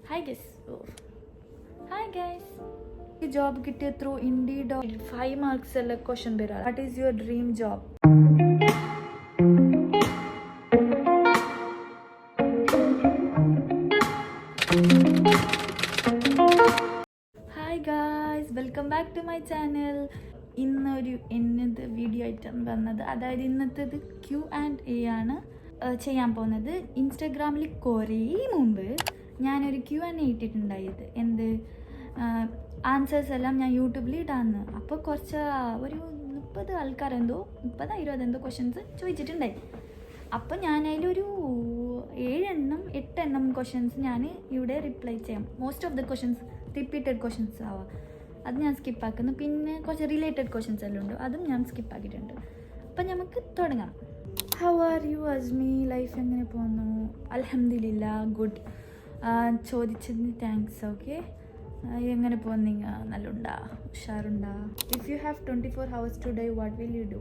Hi guys. Oh. Hi guys. Job kitte through Indeed or 5 marks alla question bera. What is your dream job? Hi guys, welcome back to my channel. ഇന്നൊരു എന്നത്തെ video ആയിട്ടാണ് വന്നത്. അതായത് ഇന്നത്തേത് Q&A ആണ് ചെയ്യാൻ പോകുന്നത്. ഇൻസ്റ്റാഗ്രാമിൽ കുറേ മുമ്പ് ഞാനൊരു Q&A ഇട്ടിട്ടുണ്ടായത്. എന്ത് ആൻസേഴ്സ് എല്ലാം ഞാൻ യൂട്യൂബിൽ ഇടാന്ന്. അപ്പോൾ കുറച്ച് ഒരു 30 ആൾക്കാരെന്തോ 20 ക്വസ്റ്റ്യൻസ് ചോദിച്ചിട്ടുണ്ടായി. അപ്പോൾ ഞാൻ അതിലൊരു 8 ക്വസ്റ്റ്യൻസ് ഞാൻ ഇവിടെ റിപ്ലൈ ചെയ്യാം. Most of the questions repeated questions ആവാം. അത് ഞാൻ സ്കിപ്പാക്കുന്നു. പിന്നെ കുറച്ച് റിലേറ്റഡ് ക്വസ്റ്റ്യൻസ് എല്ലാം ഉണ്ട്, അതും ഞാൻ സ്കിപ്പാക്കിയിട്ടുണ്ട്. അപ്പം നമുക്ക് തുടങ്ങാം. How are you Asmi? Life എങ്ങനെ പോകുന്നു? അൽഹംദുലില്ലാ ഗുഡ്. ചോദിച്ചതിന് താങ്ക്സ്. ഓക്കെ, എങ്ങനെ പോകുന്നിങ്ങ? നല്ലുണ്ടാ? ഉഷാറുണ്ടാ? If you have 24 hours today, what will you do?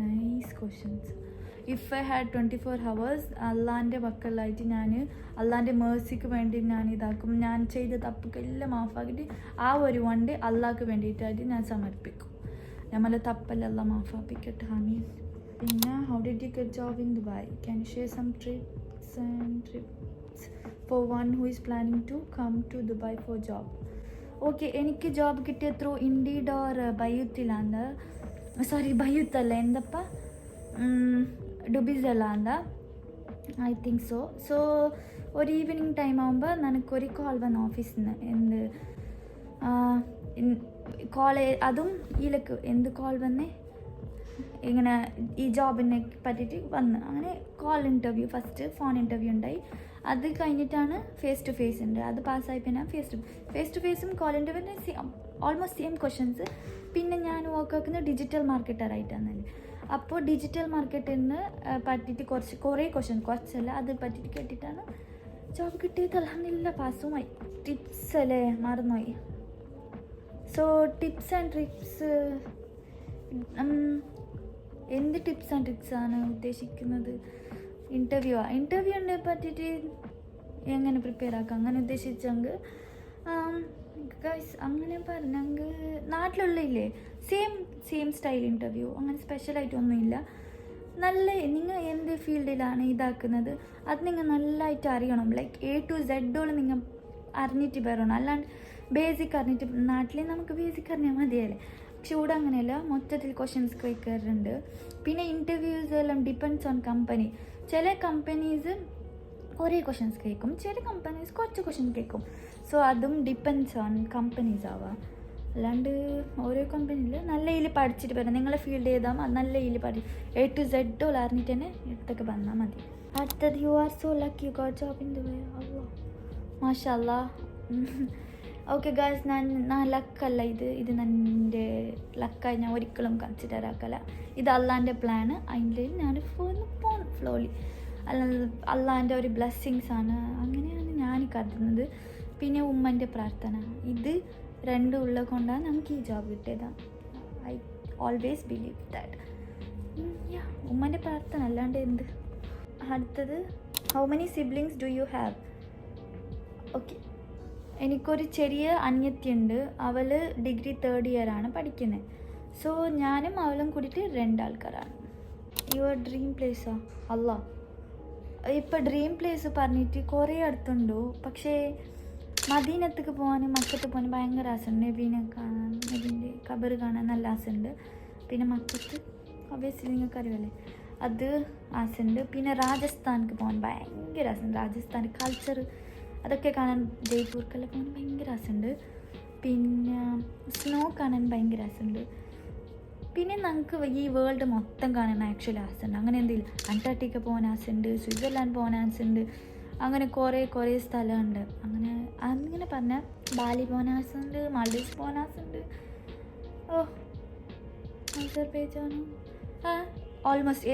Nice questions. If I had 24 hours, അള്ളാൻ്റെ മക്കളായിട്ട് ഞാൻ അള്ളാൻ്റെ മേഴ്സിക്ക് വേണ്ടി ഞാൻ ഇതാക്കും. ഞാൻ ചെയ്ത തപ്പൊക്കെല്ലാം മാഫാക്കിയിട്ട് ആ ഒരു വണ്ടി അള്ളാഹ്ക്ക് വേണ്ടിയിട്ടായിട്ട് ഞാൻ സമർപ്പിക്കും. നമ്മളെ തപ്പെല്ലാം മാഫാപ്പിക്കട്ടെ, ആമീൻ. പിന്നെ how did you get job in Dubai? Can you share some trips for one who is planning to come to Dubai for job? Okay, എനിക്ക് ജോബ് കിട്ടിയ ത്രൂ ഇൻഡീഡ് ഓർ ബയ്യൂത്തിലാണ്. ബയ്യൂത്തല്ല, എന്തപ്പ ഡുബിസല്ല ಅಂದ, ഐ തിങ്ക് സോ ഒരു evening time ആകുമ്പോൾ ನನക്കൊരു കോൾ വന്നു ഓഫീസിൽ നിന്ന്. എന്ത് അതും ഇതിലേക്ക് എന്ത് കോൾ വന്നേ, ഇങ്ങനെ ഈ ജോബിനെ പറ്റിയിട്ട് വന്ന്. അങ്ങനെ call interview, first phone interview ഉണ്ടായി. അത് കഴിഞ്ഞിട്ടാണ് ഫേസ് ടു ഫേസ് ഉണ്ട്. അത് പാസ്സായി. പിന്നെ ഫേസ് ടു ഫേസും call interview almost same questions. പിന്നെ ഞാൻ വർക്ക് ആക്കുന്നത് ഡിജിറ്റൽ മാർക്കറ്ററായിട്ടാണ്. അപ്പോൾ ഡിജിറ്റൽ മാർക്കറ്റിന് പറ്റിയിട്ട് കുറേ കുറച്ചല്ല അത് പറ്റിയിട്ട് കേട്ടിട്ടാണ് ജോബ് കിട്ടിയത്. അൽഹംദുലില്ലാ പാസ്സുമായി. ടിപ്സ് അല്ലേ, മറന്നുപോയി. സോ ടിപ്സ് ആൻഡ് ട്രിക്സ്, എന്ത് ടിപ്സ് ആൻഡ് ട്രിക്സാണ് ഉദ്ദേശിക്കുന്നത്? ഇൻ്റർവ്യൂവിനെ പറ്റിയിട്ട് എങ്ങനെ പ്രിപ്പയർ ആക്കാം അങ്ങനെ ഉദ്ദേശിച്ചെങ്കിൽ ഗൈസ് അങ്ങനെ പറഞ്ഞെങ്കിൽ നാട്ടിലുള്ളില്ലേ സെയിം സ്റ്റൈൽ ഇൻ്റർവ്യൂ, അങ്ങനെ സ്പെഷ്യലായിട്ടൊന്നുമില്ല. നല്ല നിങ്ങൾ എന്ത് ഫീൽഡിലാണ് ഇതാക്കുന്നത് അത് നിങ്ങൾ നല്ലതായിട്ട് അറിയണം. ലൈക്ക് A to Z നിങ്ങൾ അറിഞ്ഞിട്ട് വരണം. അല്ലാണ്ട് ബേസിക് അറിഞ്ഞിട്ട്, നാട്ടിൽ നമുക്ക് ബേസിക് അറിഞ്ഞാൽ മതിയല്ലേ. പക്ഷെ ഇവിടെ അങ്ങനെയല്ല, മൊത്തത്തിൽ ക്വസ്റ്റ്യൻസ് കേൾക്കാറുണ്ട്. പിന്നെ ഇൻ്റർവ്യൂസ് എല്ലാം ഡിപ്പെൻഡ്സ് ഓൺ കമ്പനി. ചില കമ്പനീസ് കുറേ ക്വസ്റ്റ്യൻസ് കേൾക്കും, ചില കമ്പനീസ് കുറച്ച് ക്വസ്റ്റ്യൻസ് കേൾക്കും. സോ അതും ഡിപ്പെൻഡ്സ് ഓൺ കമ്പനീസ് ആവാം. അല്ലാണ്ട് ഓരോ കമ്പനിയിൽ നല്ല ഇതിൽ പഠിച്ചിട്ട് വരാം. നിങ്ങളെ ഫീൽഡ് ചെയ്താൽ നല്ല ഇതിൽ A to Z അറിഞ്ഞിട്ട് തന്നെ എടുത്തൊക്കെ വന്നാൽ മതി. അടുത്തത്, you are so lucky you got job in Dubai. അല്ലാ മാഷാ അല്ലാ. ഓക്കെ ഗായ്സ്, ഞാൻ ലക്കല്ല, ഇത് എൻ്റെ ലക്കായി ഞാൻ ഒരിക്കലും കൺസിഡർ ആക്കല. ഇത് അള്ളാൻ്റെ പ്ലാന്. അതിൻ്റെ ഞാൻ പോകും ഫ്ലോലി. അള്ളാൻ്റെ ഒരു ബ്ലെസ്സിങ്സ് ആണ്. അങ്ങനെയാണ് ഞാൻ കരുതുന്നത്. പിന്നെ ഉമ്മൻ്റെ പ്രാർത്ഥന, ഇത് രണ്ടും ഉള്ളത് കൊണ്ടാണ് നമുക്ക് ഈ ജോബ് കിട്ടിയതാണ്. I always believe that. ഉമ്മൻ്റെ പ്രാർത്ഥന, അല്ലാണ്ട് എന്ത്. അടുത്തത്, how many siblings do you have? Okay, എനിക്കൊരു ചെറിയ അനിയത്തിയുണ്ട്. അവൾ ഡിഗ്രി 3rd year ആണ് പഠിക്കുന്നത്. സോ ഞാനും അവളും കൂടിയിട്ട് 2 ആൾക്കാരാണ്. Your dream പ്ലേസാ? അല്ലാ, ഇപ്പോൾ ഡ്രീം പ്ലേസ് പറഞ്ഞിട്ട് കുറേ അടുത്തുണ്ടോ. പക്ഷേ മദീനത്തേക്ക് പോകാനും മക്കത്ത് പോകാനും ഭയങ്കര ആശയുണ്ട്. നബീനെ കാണാൻ, നബീൻ്റെ ഖബർ കാണാൻ നല്ല ആശയുണ്ട്. പിന്നെ മക്കത്ത് ഒബ്വിയസ്ലി നിങ്ങൾക്ക് അറിയുമല്ലേ, അത് ആശയുണ്ട്. പിന്നെ രാജസ്ഥാനിക്ക് പോകാൻ ഭയങ്കര ആശയുണ്ട്. രാജസ്ഥാൻ കൾച്ചർ അതൊക്കെ കാണാൻ, ജയ്പൂർക്കെല്ലാം പോകാൻ ഭയങ്കര ആശയുണ്ട്. പിന്നെ സ്നോ കാണാൻ ഭയങ്കര ആശയുണ്ട്. പിന്നെ നമുക്ക് ഈ വേൾഡ് മൊത്തം കാണാൻ ആക്ച്വലി ആശയുണ്ട്. അങ്ങനെ എന്തെങ്കിലും അന്റാർട്ടിക്ക പോകാൻ ആശയുണ്ട്, സ്വിറ്റ്സർലാൻഡ് പോകാൻ ആശയുണ്ട്. അങ്ങനെ കുറേ സ്ഥലമുണ്ട്. അങ്ങനെ പറഞ്ഞാൽ ബാലി പോകാൻ ആശയുണ്ട്, മാൾഡീവ്സ് പോകാൻ ആശയുണ്ട്. അസർബൈജാൻ, ഓൾമോസ്റ്റ്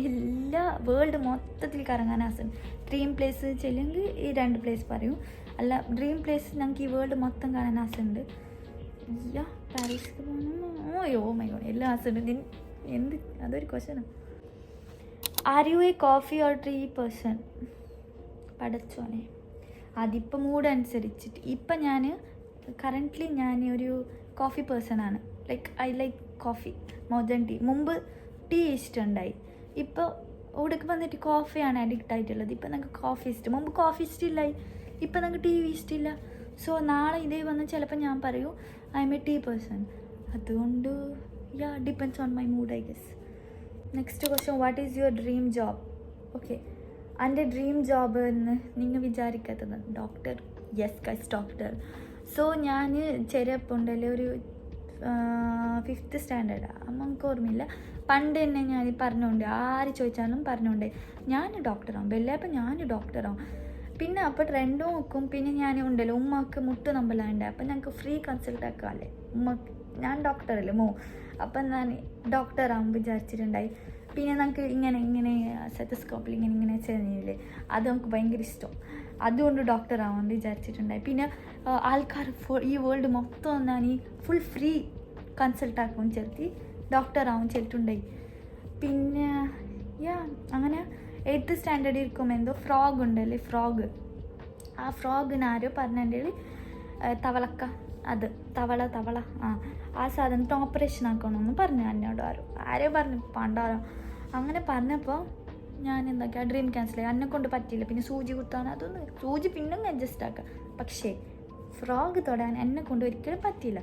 എല്ലാ വേൾഡ് മൊത്തത്തിൽ കറങ്ങാൻ ആശയുണ്ട്. ഡ്രീം പ്ലേസ് ചെല്ലെങ്കിൽ ഈ 2 പ്ലേസ് പറയും. അല്ല, ഡ്രീം പ്ലേസ് ഞങ്ങൾക്ക് ഈ വേൾഡ് മൊത്തം കാണാൻ ആശയുണ്ട്. പാരീസിക്ക് പോകണം. ഓ മൈ ഗോഡ്, എല്ലാം ആശയുണ്ട്. എന്ത് അതൊരു ക്വസ്റ്റ്യനാണ്. Are you a coffee or tea person? പടച്ചോനെ, അതിപ്പോൾ മൂഡ് അനുസരിച്ചിട്ട്. ഇപ്പം ഞാൻ കറൻ്റ്ലി ഞാൻ ഒരു കോഫി പേഴ്സണാണ്. Like I like coffee more than tea. മുമ്പ് ടീ ഇഷ്ടമുണ്ടായി, ഇപ്പോൾ ഇവിടേക്ക് വന്നിട്ട് കോഫിയാണ് അഡിക്റ്റ് ആയിട്ടുള്ളത്. ഇപ്പം നമുക്ക് കോഫി ഇഷ്ടം, മുമ്പ് കോഫി ഇഷ്ടമില്ലായി, ഇപ്പം നമുക്ക് ടി വി ഇഷ്ടമില്ല. സോ നാളെ ഇതേ വന്ന് ചിലപ്പോൾ ഞാൻ പറയൂ I am a tea person. അതുകൊണ്ട് depends on my mood I guess. Next question, what is your dream job? Okay, എൻ്റെ ഡ്രീം ജോബ് എന്ന് നിങ്ങൾ വിചാരിക്കാത്തത് doctor. Yes guys, doctor. So ഞാൻ ചെറിയപ്പോണ്ടല്ലേ ഒരു 5th സ്റ്റാൻഡേർഡാണ്, നമുക്ക് ഓർമ്മയില്ല. പണ്ട് തന്നെ ഞാൻ പറഞ്ഞുകൊണ്ട് ആര് ചോദിച്ചാലും പറഞ്ഞുകൊണ്ട് ഞാൻ ഡോക്ടറാവും, വല്ലപ്പോൾ ഞാൻ ഡോക്ടറാവും. പിന്നെ അപ്പോൾ ട്രെൻഡും നോക്കും. പിന്നെ ഞാൻ ഉണ്ടല്ലോ ഉമ്മക്ക് മുട്ട് നമ്പലാണ്ട്, അപ്പം ഞങ്ങൾക്ക് ഫ്രീ കൺസൾട്ട് ആക്കാമല്ലേ ഉമ്മക്ക്. ഞാൻ ഡോക്ടറല്ലേ അപ്പം ഞാൻ ഡോക്ടറാവും വിചാരിച്ചിട്ടുണ്ടായി. പിന്നെ നമുക്ക് ഇങ്ങനെ സെറ്റസ്കോപ്പിൽ ഇങ്ങനെ ചെയ്യുന്നില്ലേ, അത് നമുക്ക് ഭയങ്കര ഇഷ്ടം. അതുകൊണ്ട് ഡോക്ടറാവാൻ വിചാരിച്ചിട്ടുണ്ടായി. പിന്നെ ആൾക്കാർ ഈ വേൾഡ് മൊത്തം ഞാൻ ഈ ഫുൾ ഫ്രീ കൺസൾട്ടാക്കും ചെലുത്തി ഡോക്ടറാവും ചെലുത്തുണ്ടായി. പിന്നെ അങ്ങനെ 8th സ്റ്റാൻഡേർഡ് ഇരിക്കുമ്പോൾ എന്തോ ഫ്രോഗ് ഉണ്ടല്ലേ, ഫ്രോഗ്. ആ ഫ്രോഗിനാരോ പറഞ്ഞതിൻ്റെ തവളക്ക, അത് തവള ആ സാധനത്തിന് ഓപ്പറേഷൻ ആക്കണമെന്ന് പറഞ്ഞു എന്നോട് ആരോ പറഞ്ഞു പണ്ടാരോ. അങ്ങനെ പറഞ്ഞപ്പോൾ ഞാൻ എന്താക്കിയ ഡ്രീം ക്യാൻസൽ ആയി. കൊണ്ട് പറ്റിയില്ല. പിന്നെ സൂചി കുത്താൻ, അതൊന്ന് സൂചി പിന്നെ അഡ്ജസ്റ്റ് ആക്കാം, പക്ഷേ ഫ്രോഗ് തൊടാൻ കൊണ്ട് ഒരിക്കലും പറ്റിയില്ല.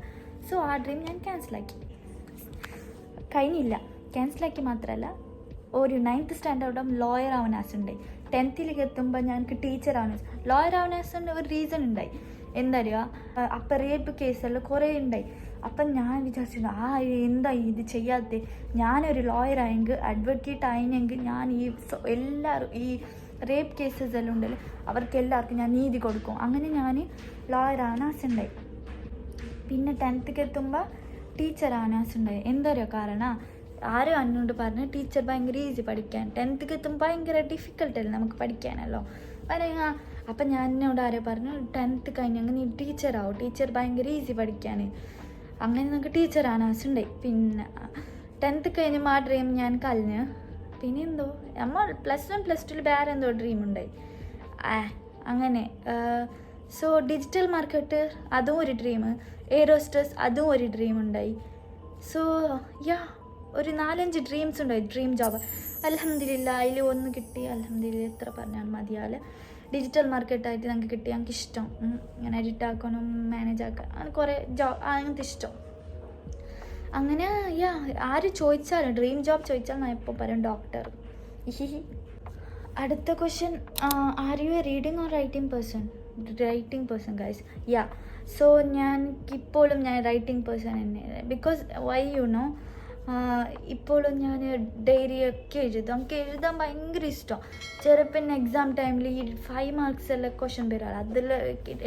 സോ ആ ഡ്രീം ഞാൻ ക്യാൻസലാക്കി. കഴിഞ്ഞില്ല, ക്യാൻസലാക്കി മാത്രമല്ല, ഒരു 9th സ്റ്റാൻഡേർഡും ലോയർ ആവാൻ ആശുണ്ടായി. 10th എത്തുമ്പോൾ ഞങ്ങൾക്ക് ടീച്ചറാണ്. ലോയർ ആവാൻ ആശുണ്ട് ഒരു റീസൺ ഉണ്ടായി. എന്താ പറയുക, അപ്പം റേപ്പ് കേസെല്ലാം കുറേ ഉണ്ടായി. അപ്പം ഞാൻ വിചാരിച്ചു എന്താ ഇത് ചെയ്യാത്തത്, ഞാനൊരു ലോയർ ആയെങ്കിൽ അഡ്വക്കേറ്റ് ആയെങ്കിൽ ഞാൻ എല്ലാവരും ഈ റേപ്പ് കേസസ് എല്ലാം ഉണ്ടല്ലോ അവർക്കെല്ലാവർക്കും ഞാൻ നീതി കൊടുക്കും. അങ്ങനെ ഞാൻ ലോയറാണ് ആശുണ്ടായി. പിന്നെ 10th എത്തുമ്പോൾ ടീച്ചറാണ് ആശുണ്ടായി. എന്താ പറയുക, കാരണം ആരും എന്നോട് പറഞ്ഞു ടീച്ചർ ഭയങ്കര ഈസി പഠിക്കാൻ, 10th എത്തുമ്പോൾ ഭയങ്കര ഡിഫിക്കൽട്ടല്ലേ നമുക്ക് പഠിക്കാനല്ലോ പറയുക. അപ്പം ഞാൻ എന്നോട് ആരോ പറഞ്ഞു 10th കഴിഞ്ഞെങ്കിൽ നീ ടീച്ചറാവും, ടീച്ചർ ഭയങ്കര ഈസി പഠിക്കാൻ. അങ്ങനെ നമുക്ക് ടീച്ചറാണ് ആശുണ്ടായി. പിന്നെ 10th കഴിഞ്ഞപ്പോൾ ആ ഡ്രീം ഞാൻ കളഞ്ഞ്. പിന്നെ എന്തോ നമ്മൾ +1 +2 വേറെ എന്തോ ഡ്രീം ഉണ്ടായി അങ്ങനെ. സോ ഡിജിറ്റൽ മാർക്കറ്റ് അതും ഒരു ഡ്രീം, എയറോസ്റ്റസ് അതും ഒരു ഡ്രീം ഉണ്ടായി. സോ ഒരു 4-5 ഡ്രീംസ് ഉണ്ടായി, ഡ്രീം ജോബ്. അൽഹംദുലില്ലാ അതിൽ ഒന്ന് കിട്ടി. അൽഹംദുലില്ലാ എത്ര പറഞ്ഞാൽ മതിയാല്. ഡിജിറ്റൽ മാർക്കറ്റായിട്ട് ഞങ്ങൾക്ക് കിട്ടി, ഞങ്ങൾക്ക് ഇഷ്ടം. ഇങ്ങനെ എഡിറ്റ് ആക്കണം, മാനേജ് ആക്കാൻ, അങ്ങനെ കുറേ അങ്ങനത്തെ ഇഷ്ടം. അങ്ങനെ ആര് ചോദിച്ചാലും ഡ്രീം ജോബ് ചോദിച്ചാൽ ഞാൻ എപ്പോൾ പറയും ഡോക്ടർ. അടുത്ത question, R you A reading or writing person guys? So ഇപ്പോഴും ഞാൻ റൈറ്റിംഗ് പേഴ്സൺ തന്നെ. ബിക്കോസ് വൈ ഇപ്പോഴും ഞാൻ ഡയറിയൊക്കെ എഴുതും. നമുക്ക് എഴുതാൻ ഭയങ്കര ഇഷ്ടം. ചെറുപ്പം എക്സാം ടൈമിൽ ഈ 5 മാർക്സ് എല്ലാം ക്വസ്റ്റ്യൻ വരാറ്, അതിൽ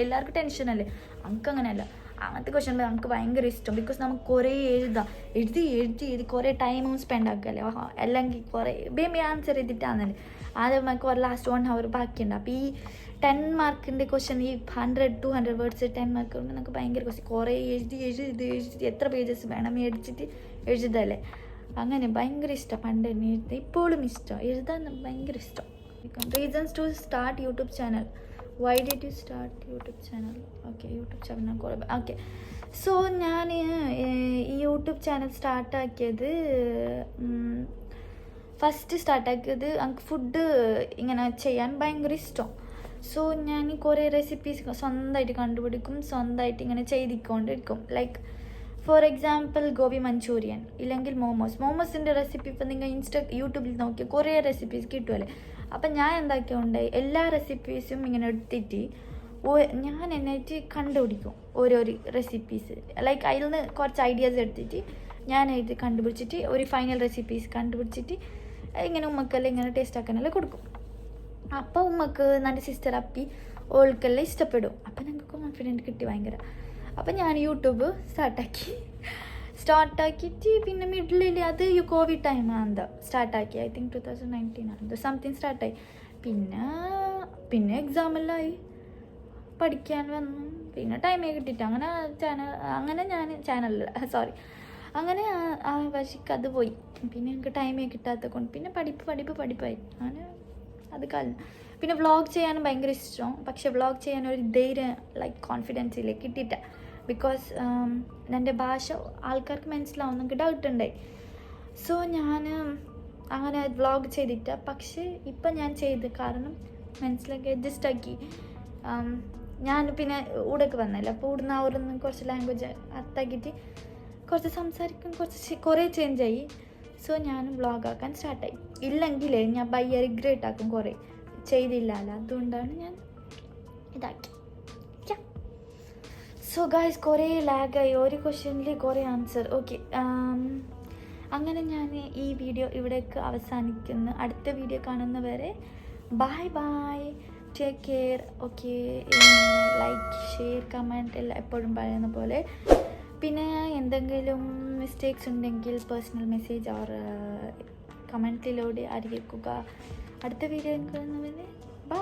എല്ലാവർക്കും ടെൻഷനല്ലേ. നമുക്ക് അങ്ങനെയല്ല, അങ്ങനത്തെ ക്വസ്റ്റ്യൻ നമുക്ക് ഭയങ്കര ഇഷ്ടം. ബിക്കോസ് നമുക്ക് കുറേ എഴുതി കുറേ ടൈമും സ്പെൻഡ് ആക്കല്ലേ. അല്ലെങ്കിൽ കുറേ ബേബി ആൻസർ ചെയ്തിട്ടാണല്ലേ. ആദ്യം നമുക്ക് ഒരു ലാസ്റ്റ് 1 hour ബാക്കിയുണ്ട്. അപ്പോൾ ഈ 10 മാർക്കിൻ്റെ ക്വസ്റ്റ്യൻ, ഈ 100-200 വേർഡ്സ് 10 മാർക്ക് കൊണ്ട് നമുക്ക് ഭയങ്കര ക്വസ്റ്റ്യൻ കുറേ എഴുതി എത്ര പേജസ് വേണം എഴുതിച്ചിട്ട് എഴുതല്ലേ. അങ്ങനെ ഭയങ്കര ഇഷ്ടം. പണ്ട് തന്നെ എഴുതി, ഇപ്പോഴും ഇഷ്ടം, എഴുതാൻ ഭയങ്കര ഇഷ്ടം. Reasons to start YouTube channel. Why did you start YouTube channel? Okay, YouTube channel okay. So ഞാൻ ഈ യൂട്യൂബ് ചാനൽ സ്റ്റാർട്ടാക്കിയത് എനിക്ക് ഫുഡ് ഇങ്ങനെ ചെയ്യാൻ ഭയങ്കര ഇഷ്ടം. സോ ഞാൻ കുറേ റെസിപ്പീസ് സ്വന്തമായിട്ട് കണ്ടുപിടിക്കും, സ്വന്തമായിട്ട് ഇങ്ങനെ ചെയ്തിക്കൊണ്ടിരിക്കും. Like for example gobi manchurian, ഇല്ലെങ്കിൽ മോമോസിൻ്റെ റെസിപ്പി ഇപ്പം നിങ്ങൾ യൂട്യൂബിൽ നോക്കിയാൽ കുറേ റെസിപ്പീസ് കിട്ടുമല്ലേ. അപ്പം ഞാൻ എന്താക്കിയുണ്ടായി എല്ലാ റെസിപ്പീസും ഇങ്ങനെ എടുത്തിട്ട് ഞാൻ എന്നായിട്ട് കണ്ടുപിടിക്കും ഓരോരോ റെസിപ്പീസ്. ലൈക്ക് അതിൽ നിന്ന് കുറച്ച് ഐഡിയാസ് എടുത്തിട്ട് ഞാനായിട്ട് കണ്ടുപിടിച്ചിട്ട് ഒരു ഫൈനൽ റെസിപ്പീസ് കണ്ടുപിടിച്ചിട്ട് ഇങ്ങനെ ഉമ്മക്കെല്ലാം ഇങ്ങനെ ടേസ്റ്റ് ആക്കാനെല്ലാം കൊടുക്കും. അപ്പോൾ ഉമ്മക്ക് എൻ്റെ സിസ്റ്റർ അപ്പി ഓൾക്കെല്ലാം ഇഷ്ടപ്പെടും. അപ്പം ഞങ്ങൾക്ക് കോൺഫിഡൻറ്റ് കിട്ടി ഭയങ്കര. അപ്പം ഞാൻ യൂട്യൂബ് സ്റ്റാർട്ടാക്കിയിട്ട് പിന്നെ മിഡിലിൽ അത് കോവിഡ് ടൈമാണ് എന്താ സ്റ്റാർട്ടാക്കി. ഐ തിങ്ക് 2019 ആണ് സംതിങ് സ്റ്റാർട്ടായി. പിന്നെ എക്സാമെല്ലാം പഠിക്കാൻ വന്നു. പിന്നെ ടൈമേ കിട്ടിയിട്ട് അങ്ങനെ ആ വശിക്ക് അത് പോയി. പിന്നെ എനിക്ക് ടൈമേ കിട്ടാത്ത കൊണ്ട് പിന്നെ പഠിപ്പായി അങ്ങനെ അത് കളഞ്ഞു. പിന്നെ വ്ളോഗ് ചെയ്യാനും ഭയങ്കര ഇഷ്ടം. പക്ഷെ വ്ളോഗ് ചെയ്യാൻ ഒരു ധൈര്യം ലൈക്ക് കോൺഫിഡൻസ് ഇല്ല, കിട്ടിയിട്ട. ബിക്കോസ് എൻ്റെ ഭാഷ ആൾക്കാർക്ക് മനസ്സിലാവുന്നെങ്കിൽ ഡൗട്ട് ഉണ്ടായി. സോ ഞാൻ അങ്ങനെ വ്ളോഗ് ചെയ്തിട്ട. പക്ഷേ ഇപ്പം ഞാൻ ചെയ്ത് കാരണം മനസ്സിലാക്കി അഡ്ജസ്റ്റ് ആക്കി. ഞാൻ പിന്നെ ഇവിടേക്ക് വന്നല്ലോ, അപ്പോൾ ഇവിടുന്ന് അവരൊന്നും കുറച്ച് ലാംഗ്വേജ് അർത്ഥമാക്കിയിട്ട് കുറച്ച് സംസാരിക്കും, കുറേ ചേഞ്ചായി. സോ ഞാനും വ്ളോഗാക്കാൻ സ്റ്റാർട്ടായി. ഇല്ലെങ്കിൽ ഞാൻ റിഗ്രറ്റ് ആക്കും കുറേ ചെയ്തില്ലല്ലോ. അതുകൊണ്ടാണ് ഞാൻ ഇതാക്കി. സോ ഗായ്സ്, കുറേ ലാഗായി, ഒരു ക്വസ്റ്റ്യനിൽ കുറേ ആൻസർ. ഓക്കെ, അങ്ങനെ ഞാൻ ഈ വീഡിയോ ഇവിടേക്ക് അവസാനിക്കുന്നു. അടുത്ത വീഡിയോ കാണുന്നവരെ bye bye, take care. Okay, like, share, comment എല്ലാം എപ്പോഴും പറയുന്ന പോലെ. പിന്നെ എന്തെങ്കിലും മിസ്റ്റേക്സ് ഉണ്ടെങ്കിൽ പേഴ്സണൽ മെസ്സേജ് ഓർ കമൻറ്റിലൂടെ അറിയിക്കുക. അടുത്ത വീഡിയോ കാണുന്നവരെ ബൈ.